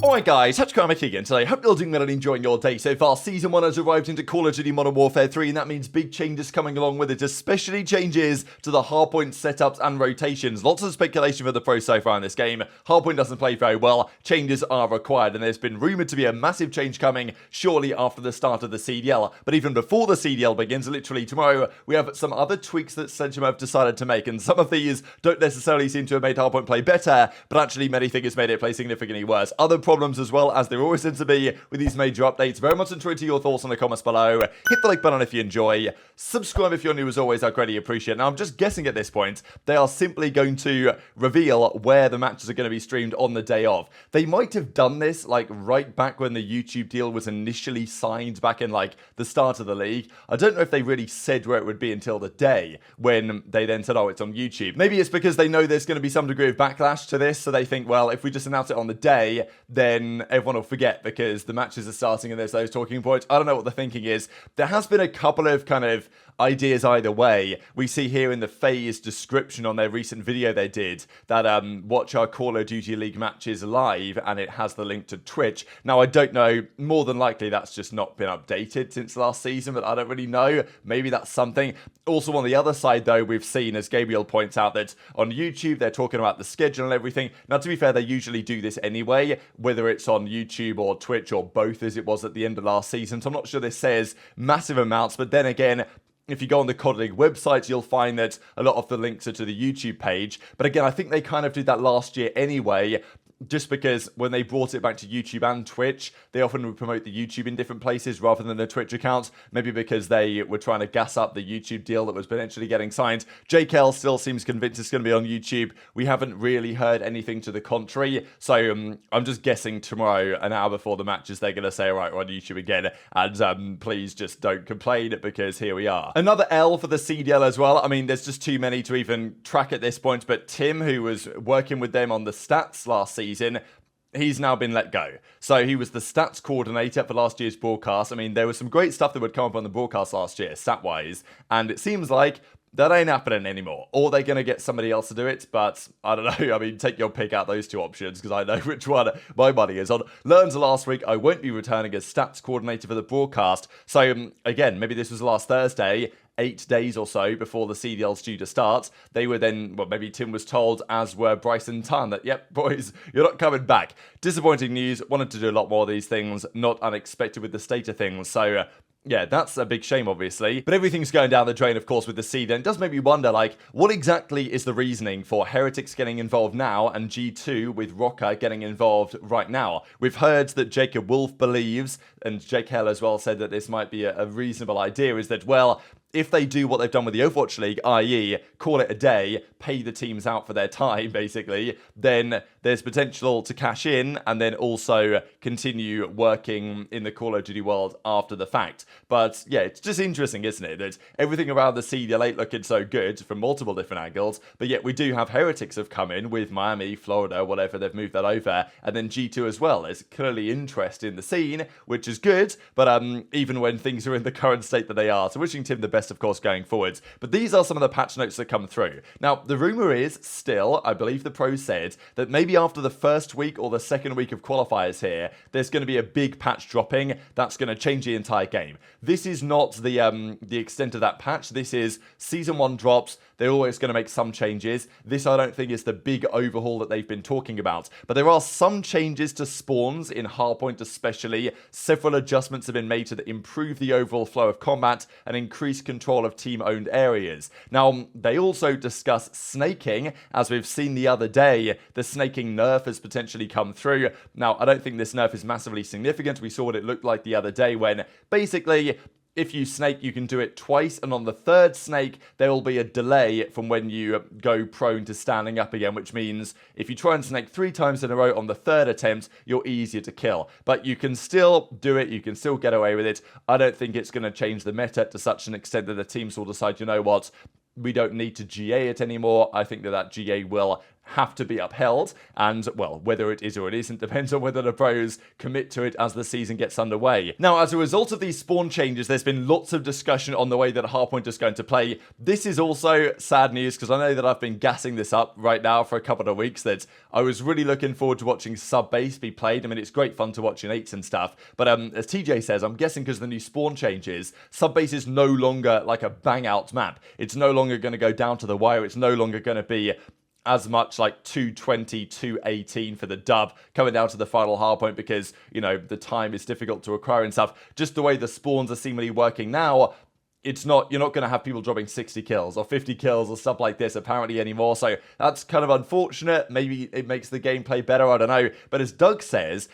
Alright guys, TacticalRab again today. Hope you're doing well and enjoying your day so far. Season 1 has arrived into Call of Duty Modern Warfare 3 and that means big changes coming along with it, especially changes to the Hardpoint setups and rotations. Lots of speculation for the pros so far in this game. Hardpoint doesn't play very well, changes are required and there's been rumoured to be a massive change coming shortly after the start of the CDL. But even before the CDL begins, literally tomorrow, we have some other tweaks that Cellium have decided to make, and some of these don't necessarily seem to have made Hardpoint play better, but actually many think it's made it play significantly worse. Other problems as well, as there always tends to be with these major updates. Very much enjoyed your thoughts in the comments below. Hit the like button if you enjoy. Subscribe if you're new as always, I'd greatly appreciate it. Now I'm just guessing at this point, they are simply going to reveal where the matches are going to be streamed on the day of. They might have done this like right back when the YouTube deal was initially signed back in like the start of the league. I don't know if they really said where it would be until the day when they then said, oh, it's on YouTube. Maybe it's because they know there's going to be some degree of backlash to this, so they think, well, if we just announce it on the day, then everyone will forget because the matches are starting and there's those talking points. I don't know what the thinking is. There has been a couple of kind of ideas either way. We see here in the FaZe description on their recent video they did that watch our Call of Duty League matches live, and it has the link to Twitch. Now I don't know, more than likely that's just not been updated since last season, but I don't really know. Maybe that's something. Also on the other side though, we've seen, as Gabriel points out, that on YouTube they're talking about the schedule and everything. Now to be fair, they usually do this anyway, whether it's on YouTube or Twitch or both, as it was at the end of last season. So I'm not sure this says massive amounts, but then again, if you go on the COD League website, you'll find that a lot of the links are to the YouTube page. But again, I think they kind of did that last year anyway, just because when they brought it back to YouTube and Twitch, they often would promote the YouTube in different places rather than the Twitch accounts. Maybe because they were trying to gas up the YouTube deal that was potentially getting signed. JKL still seems convinced it's going to be on YouTube. We haven't really heard anything to the contrary. So I'm just guessing tomorrow, an hour before the matches, they're going to say, all right, we're on YouTube again. And please just don't complain because here we are. Another L for the CDL as well. I mean, there's just too many to even track at this point. But Tim, who was working with them on the stats last season, he's now been let go. So he was the stats coordinator for last year's broadcast. I mean, there was some great stuff that would come up on the broadcast last year, stat-wise, and it seems like that ain't happening anymore. Or they're going to get somebody else to do it, but I don't know. I mean, take your pick out those two options, because I know which one my money is on. Learned last week I won't be returning as stats coordinator for the broadcast. So again, maybe this was last Thursday, 8 days or so before the CDL's due to start. They were then, well, maybe Tim was told, as were Bryson Tan, that, yep, boys, you're not coming back. Disappointing news. Wanted to do a lot more of these things. Not unexpected with the state of things. So, yeah, that's a big shame, obviously. But everything's going down the drain, of course, with the seed. And it does make me wonder, like, what exactly is the reasoning for Heretics getting involved now and G2 with Rocker getting involved right now? We've heard that Jacob Wolf believes, and Jake Hell as well said that this might be a reasonable idea, is that, well, if they do what they've done with the Overwatch League, i.e. call it a day, pay the teams out for their time, basically, then there's potential to cash in and then also continue working in the Call of Duty world after the fact. But yeah, it's just interesting, isn't it, that everything around the CDL ain't looking so good from multiple different angles, but yet we do have Heretics have come in with Miami, Florida, whatever, they've moved that over, and then G2 as well. There's clearly interest in the scene, which is good, but even when things are in the current state that they are. So wishing Tim the best, of course, going forwards. But these are some of the patch notes that come through. Now, the rumor is still, I believe the pros said, that maybe after the first week or the second week of qualifiers here, there's going to be a big patch dropping that's going to change the entire game. This is not the extent of that patch. This is Season 1 drops. They're always going to make some changes. This, I don't think, is the big overhaul that they've been talking about. But there are some changes to spawns in Hardpoint especially. Several adjustments have been made to improve the overall flow of combat and increase control of team-owned areas. Now, they also discuss snaking. As we've seen the other day, the snaking nerf has potentially come through. Now, I don't think this nerf is massively significant. We saw what it looked like the other day when, basically, if you snake, you can do it twice, and on the third snake, there will be a delay from when you go prone to standing up again, which means if you try and snake 3 times in a row on the third attempt, you're easier to kill. But you can still do it, you can still get away with it. I don't think it's going to change the meta to such an extent that the teams will decide, you know what, we don't need to GA it anymore. I think that GA will have to be upheld, and, well, whether it is or it isn't depends on whether the pros commit to it as the season gets underway. Now, as a result of these spawn changes, there's been lots of discussion on the way that Hardpoint is going to play. This is also sad news, because I know that I've been gassing this up right now for a couple of weeks, that I was really looking forward to watching sub-base be played. I mean, it's great fun to watch in 8s and stuff, but as TJ says, I'm guessing because of the new spawn changes, sub-base is no longer like a bang-out map. It's no longer going to go down to the wire. It's no longer going to be as much like 220, 218 for the dub coming down to the final hardpoint because, you know, the time is difficult to acquire and stuff. Just the way the spawns are seemingly working now, it's not, you're not going to have people dropping 60 kills or 50 kills or stuff like this apparently anymore. So that's kind of unfortunate. Maybe it makes the gameplay better. I don't know. But as Doug says,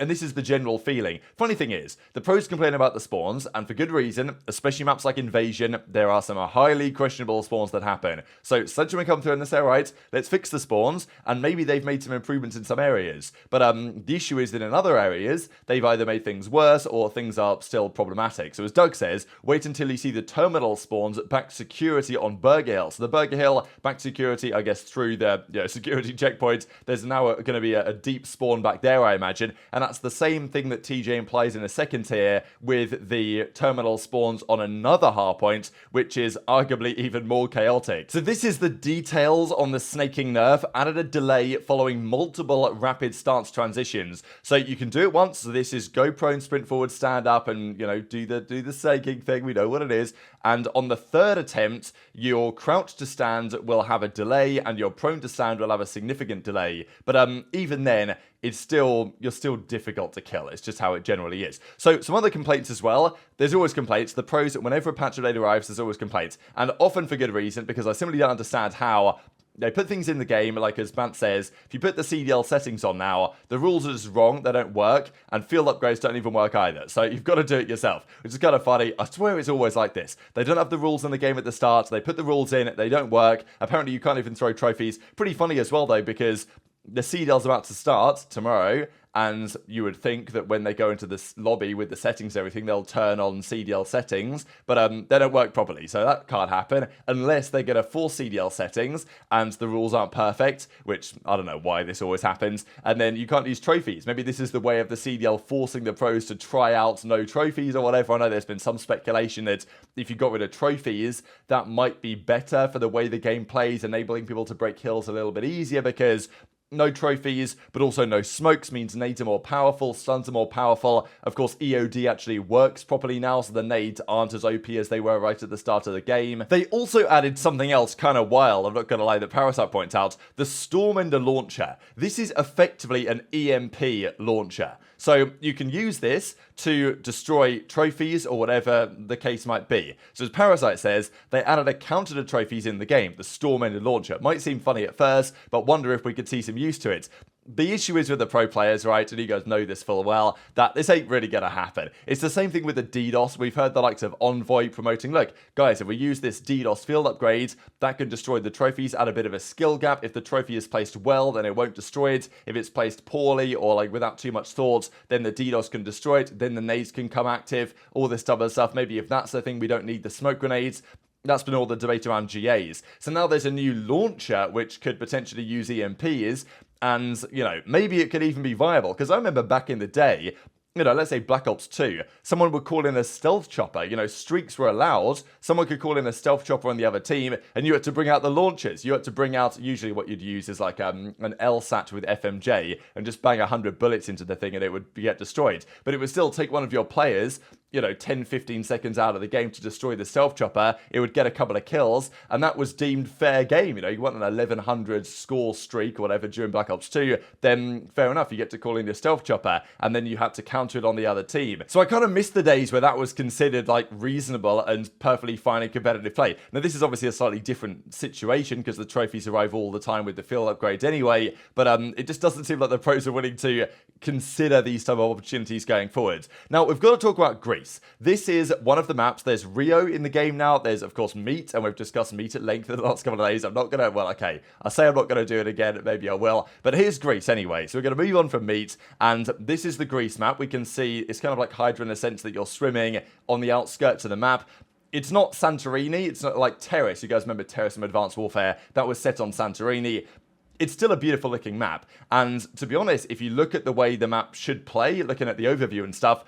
and this is the general feeling. Funny thing is, the pros complain about the spawns, and for good reason, especially maps like Invasion, there are some highly questionable spawns that happen. So Sledgehammer come through and they say, right, let's fix the spawns, and maybe they've made some improvements in some areas. But the issue is that in other areas, they've either made things worse or things are still problematic. So as Doug says, wait until you see the terminal spawns back security on Burger Hill. So the Burger Hill back security, I guess, through the security checkpoint, there's now going to be a deep spawn back there, I imagine, and that's the same thing that TJ implies in a second tier with the terminal spawns on another hardpoint, which is arguably even more chaotic. So this is the details on the snaking nerf, added a delay following multiple rapid stance transitions. So you can do it once, so this is go prone, sprint forward, stand up, and, you know, do the snaking thing, we know what it is. And on the third attempt, your crouch to stand will have a delay, and your prone to stand will have a significant delay. But even then, you're still difficult to kill. It's just how it generally is. So some other complaints as well. There's always complaints. The pros, whenever a patch update arrives, there's always complaints. And often for good reason, because I simply don't understand how they put things in the game, like as Bant says, if you put the CDL settings on now, the rules are just wrong, they don't work, and field upgrades don't even work either. So you've got to do it yourself, which is kind of funny. I swear it's always like this. They don't have the rules in the game at the start, they put the rules in, they don't work. Apparently you can't even throw trophies. Pretty funny as well though, because the CDL's about to start tomorrow, and you would think that when they go into this lobby with the settings and everything, they'll turn on CDL settings, but they don't work properly, so that can't happen unless they get a full CDL settings and the rules aren't perfect, which I don't know why this always happens, and then you can't use trophies. Maybe this is the way of the CDL forcing the pros to try out no trophies or whatever. I know there's been some speculation that if you got rid of trophies, that might be better for the way the game plays, enabling people to break kills a little bit easier, because no trophies, but also no smokes means nades are more powerful, stuns are more powerful. Of course, EOD actually works properly now, so the nades aren't as OP as they were right at the start of the game. They also added something else kind of wild, I'm not going to lie, that Parasite points out, the Stormender launcher. This is effectively an EMP launcher. So you can use this to destroy trophies or whatever the case might be. So as Parasite says, they added a counter to trophies in the game, the Stormender launcher. It might seem funny at first, but wonder if we could see some use to it. The issue is with the pro players, right, and you guys know this full well, that this ain't really going to happen. It's the same thing with the DDoS. We've heard the likes of Envoy promoting, look, guys, if we use this DDoS field upgrade, that can destroy the trophies, add a bit of a skill gap. If the trophy is placed well, then it won't destroy it. If it's placed poorly or like without too much thought, then the DDoS can destroy it, then the nades can come active, all this other stuff. Maybe if that's the thing, we don't need the smoke grenades. That's been all the debate around GAs. So now there's a new launcher which could potentially use EMPs, and, you know, maybe it could even be viable. Because I remember back in the day, you know, let's say Black Ops 2, someone would call in a stealth chopper, you know, streaks were allowed, someone could call in a stealth chopper on the other team, and you had to bring out the launchers. You had to bring out, usually what you'd use is like an LSAT with FMJ, and just bang 100 bullets into the thing and it would get destroyed. But it would still take one of your players, you know, 10, 15 seconds out of the game to destroy the stealth chopper. It would get a couple of kills, and that was deemed fair game. You know, you want an 1100 score streak or whatever during Black Ops 2, then fair enough, you get to call in your stealth chopper, and then you had to counter it on the other team. So I kind of miss the days where that was considered like reasonable and perfectly fine in competitive play. Now this is obviously a slightly different situation because the trophies arrive all the time with the field upgrades anyway, but it just doesn't seem like the pros are willing to consider these type of opportunities going forward. Now we've got to talk about Greece. This is one of the maps. There's Rio in the game now. There's of course Meat, and we've discussed Meat at length in the last couple of days. I'm not gonna, well, okay, I say I'm not gonna do it again, maybe I will, but here's Greece anyway. So we're gonna move on from Meat, and this is the Greece map. We can see it's kind of like HyDra in the sense that you're swimming on the outskirts of the map. It's not Santorini, it's not like Terrace. You guys remember Terrace from Advanced Warfare? That was set on Santorini. it's still a beautiful looking map. And to be honest, if you look at the way the map should play, looking at the overview and stuff,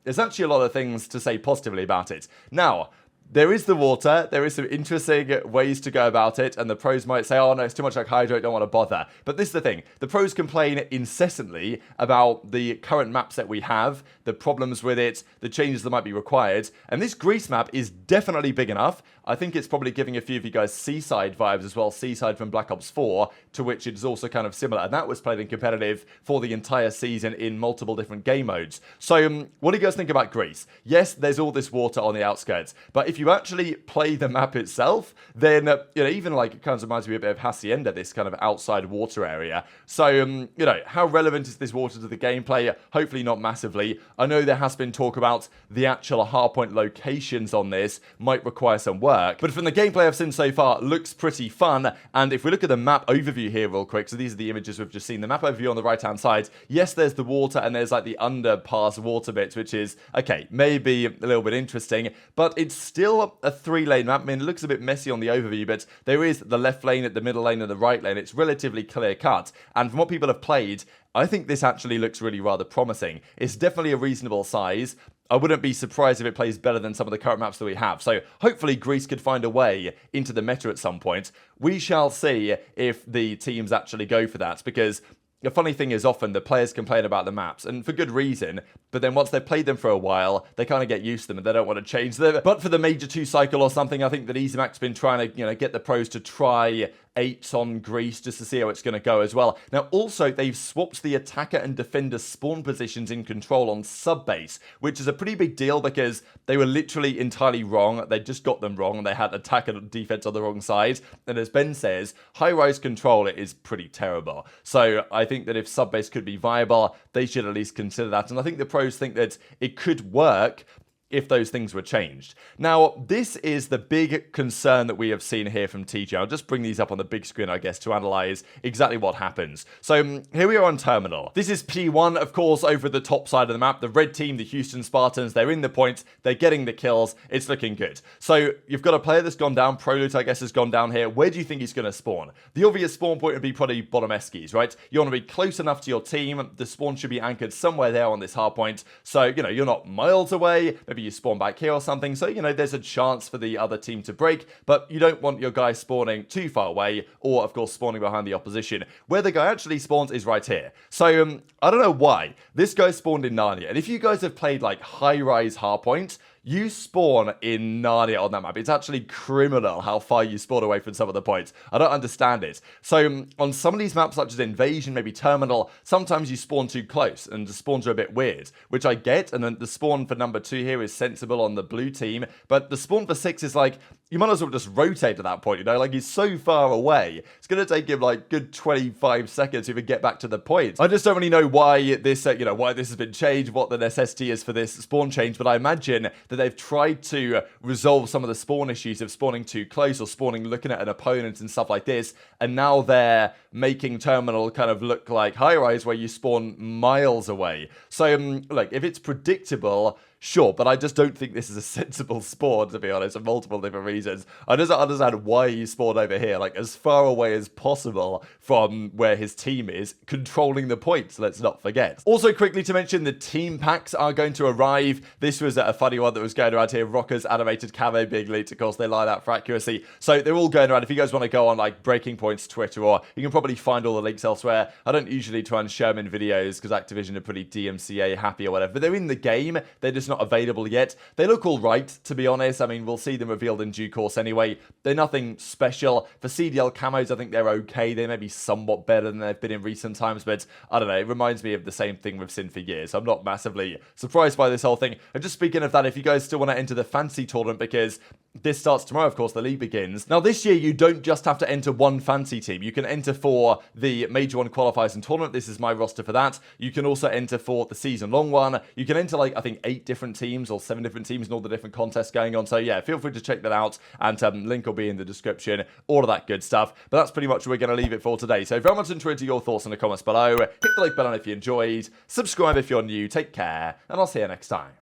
there's actually a lot of things to say positively about it. Now, there is the water, there is some interesting ways to go about it, and the pros might say, oh no, it's too much like HyDra, don't want to bother. But this is the thing, the pros complain incessantly about the current map set we have, the problems with it, the changes that might be required, and this Greece map is definitely big enough. I think it's probably giving a few of you guys Seaside vibes as well, Seaside from Black Ops 4, to which it's also kind of similar, and that was played in competitive for the entire season in multiple different game modes. So, what do you guys think about Greece? Yes, there's all this water on the outskirts, but if you actually play the map itself, then, you know, even like, it kind of reminds me a bit of Hacienda, this kind of outside water area. So, you know, how relevant is this water to the gameplay? Hopefully not massively. I know there has been talk about the actual hardpoint locations on this might require some work, but from the gameplay I've seen so far, looks pretty fun. And if we look at the map overview here real quick, so these are the images we've just seen, the map overview on the right hand side, yes, there's the water and there's like the underpass water bits, which is, okay, maybe a little bit interesting, but it's still a 3-lane map. I mean, it looks a bit messy on the overview, but there is the left lane, the middle lane, and the right lane. It's relatively clear cut, and from what people have played, I think this actually looks really rather promising. It's definitely a reasonable size. I wouldn't be surprised if it plays better than some of the current maps that we have. So hopefully Greece could find a way into the meta at some point. We shall see if the teams actually go for that, because the funny thing is often the players complain about the maps, and for good reason, but then once they've played them for a while, they kind of get used to them and they don't want to change them. But for the Major 2 cycle or something, I think that EasyMac's been trying to, you know, get the pros to try 8s on Greece just to see how it's going to go as well. Now, also, they've swapped the attacker and defender spawn positions in control on sub-base, which is a pretty big deal because they were literally entirely wrong. They just got them wrong, and they had attacker and defense on the wrong side. And as Ben says, high-rise control is pretty terrible. So I think that if sub-base could be viable, they should at least consider that. And I think the pros think that it could work if those things were changed. Now, this is the big concern that we have seen here from TG. I'll just bring these up on the big screen, I guess, to analyze exactly what happens. So here we are on Terminal. This is P1, of course, over the top side of the map. The red team, the Houston Spartans, they're in the points. They're getting the kills. It's looking good. So you've got a player that's gone down. Prolute, I guess, has gone down here. Where do you think he's going to spawn? The obvious spawn point would be probably bottom Eskies, right? You want to be close enough to your team. The spawn should be anchored somewhere there on this hard point. So, you know, you're not miles away. Maybe you spawn back here or something, so, you know, there's a chance for the other team to break, but you don't want your guy spawning too far away, or, of course, spawning behind the opposition. Where the guy actually spawns is right here. So, I don't know why. This guy spawned in Narnia, and if you guys have played, like, high-rise hardpoint, you spawn in Narnia on that map. It's actually criminal how far you spawn away from some of the points. I don't understand it. So on some of these maps, such as Invasion, maybe Terminal, sometimes you spawn too close and the spawns are a bit weird, which I get. And then the spawn for number 2 here is sensible on the blue team. But the spawn for 6 is like, you might as well just rotate at that point, you know? Like, he's so far away. It's going to take him, like, good 25 seconds to even get back to the point. I just don't really know why this, you know, why this has been changed, what the necessity is for this spawn change, but I imagine that they've tried to resolve some of the spawn issues of spawning too close or spawning looking at an opponent and stuff like this, and now they're making Terminal kind of look like high-rise where you spawn miles away. So, like, if it's predictable, sure, but I just don't think this is a sensible spawn, to be honest, for multiple different reasons. I just don't understand why he spawned over here, like, as far away as possible from where his team is, controlling the points, let's not forget. Also, quickly to mention, the team packs are going to arrive. This was a funny one that was going around here. Rockers, animated camo, big lead, of course, they line out for accuracy. So they're all going around. If you guys want to go on, like, Breaking Point's Twitter, or you can probably find all the links elsewhere. I don't usually try and share them in videos, because Activision are pretty DMCA happy or whatever, but they're in the game. They're just not available yet. They look all right, to be honest. I mean, we'll see them revealed in due course anyway. They're nothing special. For CDL camos, I think they're okay. They may be somewhat better than they've been in recent times, but I don't know. It reminds me of the same thing we've seen for years. I'm not massively surprised by this whole thing. And just speaking of that, if you guys still want to enter the fancy tournament, because this starts tomorrow, of course, the league begins. Now, this year, you don't just have to enter one fancy team. You can enter for the Major 1 qualifiers and tournament. This is my roster for that. You can also enter for the season-long one. You can enter, like, I think 8 different teams or 7 different teams and all the different contests going on. So, yeah, feel free to check that out. And link will be in the description. All of that good stuff. But that's pretty much where we're going to leave it for today. So, very much interested in your thoughts in the comments below. Hit the like button if you enjoyed. Subscribe if you're new. Take care. And I'll see you next time.